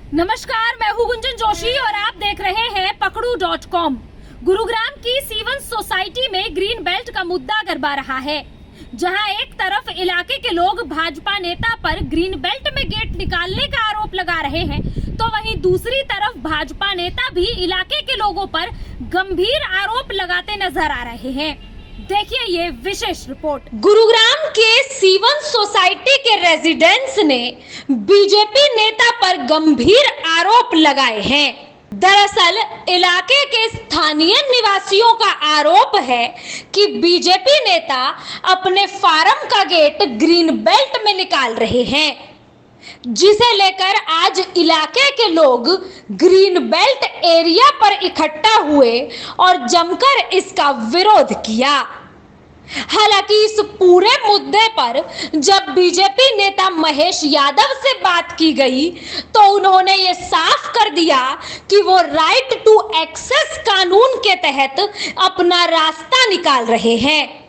नमस्कार, मैं हूँ गुंजन जोशी और आप देख रहे हैं पकड़ू.com। गुरुग्राम की सीवन सोसाइटी में ग्रीन बेल्ट का मुद्दा गरबा रहा है, जहां एक तरफ इलाके के लोग भाजपा नेता पर ग्रीन बेल्ट में गेट निकालने का आरोप लगा रहे हैं, तो वहीं दूसरी तरफ भाजपा नेता भी इलाके के लोगों पर गंभीर आरोप लगाते नजर आ रहे हैं। देखिए ये विशेष रिपोर्ट। गुरुग्राम के सीवन सोसाइटी के रेजिडेंट्स ने बीजेपी नेता पर गंभीर आरोप लगाए हैं। दरअसल इलाके के स्थानीय निवासियों का आरोप है कि बीजेपी नेता अपने फार्म का गेट ग्रीन बेल्ट में निकाल रहे हैं, जिसे लेकर आज इलाके के लोग ग्रीन बेल्ट एरिया पर इकट्ठा हुए और जमकर इसका विरोध किया। हालांकि इस पूरे मुद्दे पर जब बीजेपी नेता महेश यादव से बात की गई तो उन्होंने ये साफ कर दिया कि वो राइट टू एक्सेस कानून के तहत अपना रास्ता निकाल रहे हैं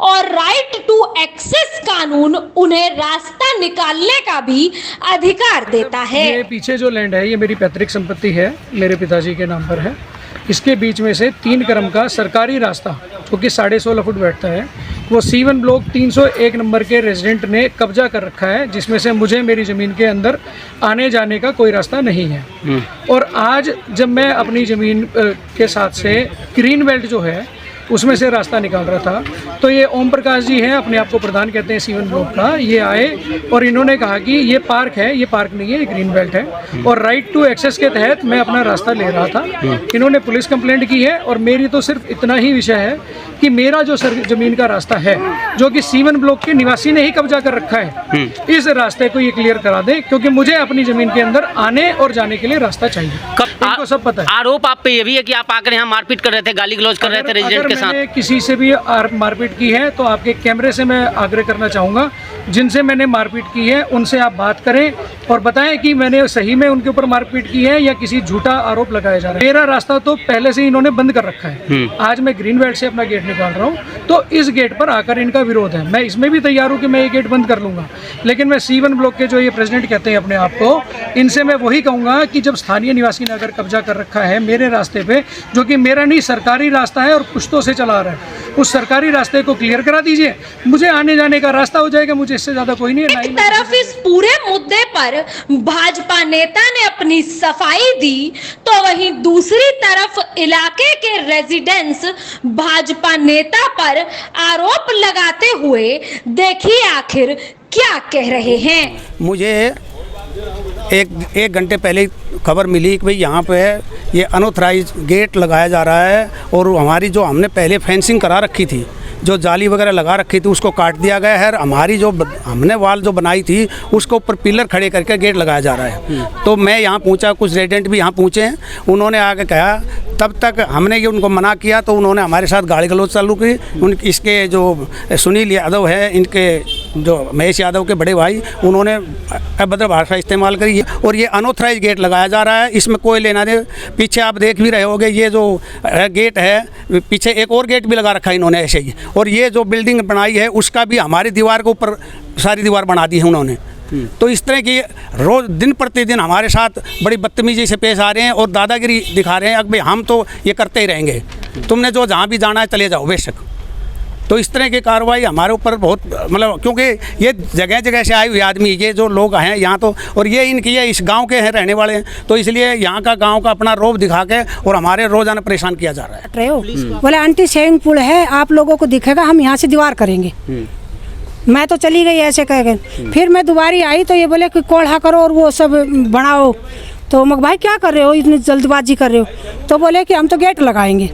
और राइट टू एक्सेस कानून उन्हें रास्ता निकालने का भी अधिकार देता है। ये पीछे जो लैंड है ये मेरी पैतृक संपत्ति है, मेरे पिताजी के नाम पर है। इसके बीच में से 3 क्रम का सरकारी रास्ता जो कि 16.5 फुट बैठता है, वो सीवन ब्लॉक 301 नंबर के रेजिडेंट ने कब्जा कर रखा है, जिसमें से मुझे मेरी ज़मीन के अंदर आने जाने का कोई रास्ता नहीं है। और आज जब मैं अपनी ज़मीन के साथ से ग्रीन बेल्ट जो है उसमें से रास्ता निकाल रहा था, तो ये ओम प्रकाश जी हैं, अपने आप को प्रधान कहते हैं सीवन ब्लॉक का, ये आए और इन्होंने कहा कि ये पार्क है, ये पार्क नहीं है, ये ग्रीन बेल्ट है और राइट टू एक्सेस के तहत मैं अपना रास्ता ले रहा था। इन्होंने पुलिस कंप्लेंट की है और मेरी तो सिर्फ इतना ही विषय है कि मेरा जो ज़मीन का रास्ता है जो कि सीवन ब्लॉक के निवासी ने ही कब्जा कर रखा है, इस रास्ते को ये क्लियर करा दें, क्योंकि मुझे अपनी ज़मीन के अंदर आने और जाने के लिए रास्ता चाहिए। इनको सब पता है। आरोप आप पे ये भी है कि आप आकर यहाँ मारपीट कर रहे थे, गाली गलौज कर रहे थे रेजिडेंट के साथ। मैंने किसी से भी मारपीट की है तो आपके कैमरे से मैं आग्रह करना चाहूँगा, जिनसे मैंने मारपीट की है उनसे आप बात करें और बताएं कि मैंने सही में उनके ऊपर मारपीट की है या किसी झूठा आरोप लगाया जा रहा है। मेरा रास्ता तो पहले से इन्होंने बंद कर रखा है। आज मैं ग्रीन बेल्ट से अपना गेट निकाल रहा हूँ, तो इस गेट पर आकर इनका विरोध है। मैं इसमें भी तैयार हूँ कि मैं ये गेट बंद कर लूँगा, लेकिन मैं सीवन ब्लॉक के जो ये प्रेसिडेंट कहते हैं अपने आप को, इनसे मैं वही कहूँगा कि जब स्थानीय निवासी ने अगर कब्जा कर रखा है मेरे रास्ते पे, जो कि मेरा नहीं सरकारी रास्ता है और पुश्तों से चला रहा है, उस सरकारी रास्ते को क्लियर करा दीजिए, मुझे आने जाने का रास्ता हो जाएगा। मुझे इससे ज्यादा कोई नहीं है। एक तरफ इस पूरे मुद्दे पर भाजपा नेता ने अपनी सफाई दी, तो वहीं दूसरी तरफ इलाके के रेजिडेंट्स भाजपा नेता पर आरोप लगाते हुए देखिए आखिर क्या कह रहे हैं। मुझे एक घंटे पहले खबर मिली कि भाई यहाँ पे ये अनऑथराइज गेट लगाया जा रहा है और हमारी जो हमने पहले फेंसिंग करा रखी थी, जो जाली वगैरह लगा रखी थी, उसको काट दिया गया है। हमारी जो हमने वाल जो बनाई थी उसके ऊपर पिलर खड़े करके गेट लगाया जा रहा है। तो मैं यहाँ पहुँचा, कुछ रेजिडेंट भी यहाँ पहुँचे हैं, उन्होंने आके कहा, तब तक हमने ये उनको मना किया तो उन्होंने हमारे साथ गाली गलौज चालू की। इसके जो सुनील यादव है, इनके जो महेश यादव के बड़े भाई, उन्होंने अभद्र भाषा इस्तेमाल करी और ये अनऑथराइज गेट लगाया जा रहा है, इसमें कोई लेना नहीं। पीछे आप देख भी रहे होंगे, ये जो गेट है, पीछे एक और गेट भी लगा रखा है इन्होंने ऐसे ही, और ये जो बिल्डिंग बनाई है उसका भी हमारी दीवार के ऊपर सारी दीवार बना दी है उन्होंने। तो इस तरह की रोज़ दिन प्रतिदिन हमारे साथ बड़ी बदतमीजी से पेश आ रहे हैं और दादागिरी दिखा रहे हैं कि भाई हम तो ये करते ही रहेंगे, तुमने जो जहाँ भी जाना है चले जाओ बेशक। तो इस तरह की कार्रवाई हमारे ऊपर बहुत, मतलब क्योंकि ये जगह जगह से आए हुए आदमी, ये जो लोग हैं यहाँ तो, और ये इनकी ये इस गांव के हैं, रहने वाले हैं, तो इसलिए यहाँ का गांव का अपना रौब दिखा के और हमारे रोजाना परेशान किया जा रहा है। बोले आंटी स्विमिंग पूल है, आप लोगों को दिखेगा, हम यहाँ से दीवार करेंगे। मैं तो चली गई ऐसे कह के, फिर मैं दोबारा आई तो ये बोले कि कोढ़ा करो और वो सब बनाओ। तो मैं भाई क्या कर रहे हो, इतनी जल्दबाजी कर रहे हो? तो बोले कि हम तो गेट लगाएंगे।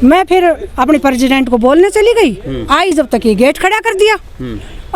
मैं फिर अपने प्रेसिडेंट को बोलने चली गई, आई जब तक ये गेट खड़ा कर दिया,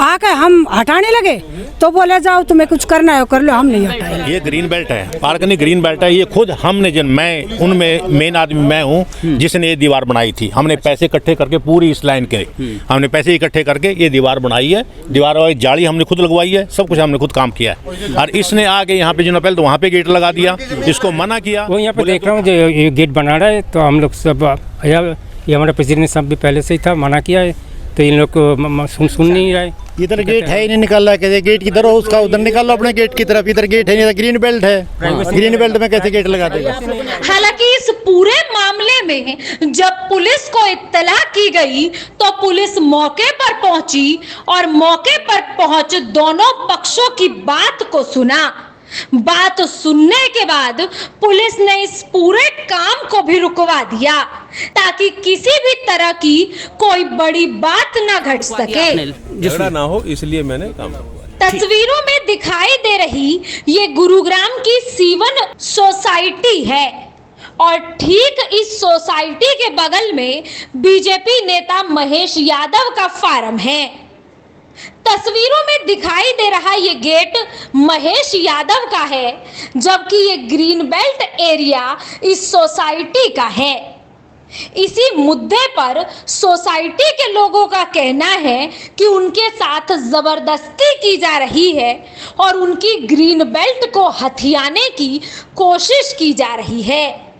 आकर हम हटाने लगे तो बोले जाओ तुम्हें कुछ करना है कर लो, हम नहीं हटाएंगे। ये ग्रीन बेल्ट है, पार्क नहीं ग्रीन बेल्ट है। ये खुद हमने मैं उनमें मेन आदमी मैं हूँ जिसने ये दीवार बनाई थी। हमने पैसे इकट्ठे करके पूरी इस लाइन के हमने पैसे इकट्ठे करके ये दीवार बनाई है। दीवार और जाली हमने खुद लगवाई है, सब कुछ हमने खुद काम किया है। और इसने आके यहाँ पे जो पहले तो वहाँ पे गेट लगा दिया, इसको मना किया। वो यहाँ पे देख रहा हूँ जो ये गेट बना रहा है, तो हम लोग सब ये हमारे प्रेसिडेंट साहब भी पहले से ही था, मना किया है, तो इन लोग को सुन नहीं रहा है। इधर गेट है ही नहीं, निकाल रहा कैसे? गेट किधर हो उसका, उधर निकाल लो अपने गेट की तरफ। इधर गेट है नहीं, ग्रीन बेल्ट है, ग्रीन बेल्ट में कैसे गेट लगा देगा? हालांकि इस पूरे मामले में जब पुलिस को इत्तला की गई तो पुलिस मौके पर पहुंची और मौके पर पहुंच दोनों पक्षों की बात को सुना। बात सुनने के बाद पुलिस ने इस पूरे काम को भी रुकवा दिया ताकि किसी भी तरह की कोई बड़ी बात ना घट सके, झगड़ा ना हो, इसलिए मैंने काम किया। तस्वीरों में दिखाई दे रही ये गुरुग्राम की सीवन सोसाइटी है और ठीक इस सोसाइटी के बगल में बीजेपी नेता महेश यादव का फार्म है। तस्वीरों में दिखाई दे रहा ये गेट महेश यादव का है, जबकि ये ग्रीन बेल्ट एरिया इस सोसाइटी का है। इसी मुद्दे पर सोसाइटी के लोगों का कहना है कि उनके साथ जबरदस्ती की जा रही है और उनकी ग्रीन बेल्ट को हथियाने की कोशिश की जा रही है,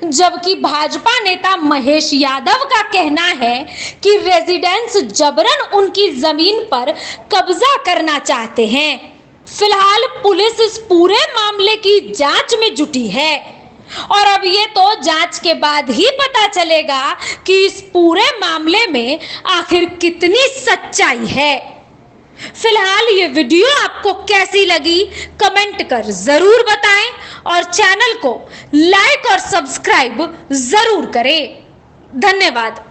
जबकि भाजपा नेता महेश यादव का कहना है कि रेजिडेंट्स जबरन उनकी जमीन पर कब्जा करना चाहते हैं। फिलहाल पुलिस इस पूरे मामले की जांच में जुटी है और अब ये तो जांच के बाद ही पता चलेगा कि इस पूरे मामले में आखिर कितनी सच्चाई है। फिलहाल ये वीडियो आपको कैसी लगी कमेंट कर जरूर बताएं और चैनल को लाइक और सब्सक्राइब जरूर करें। धन्यवाद।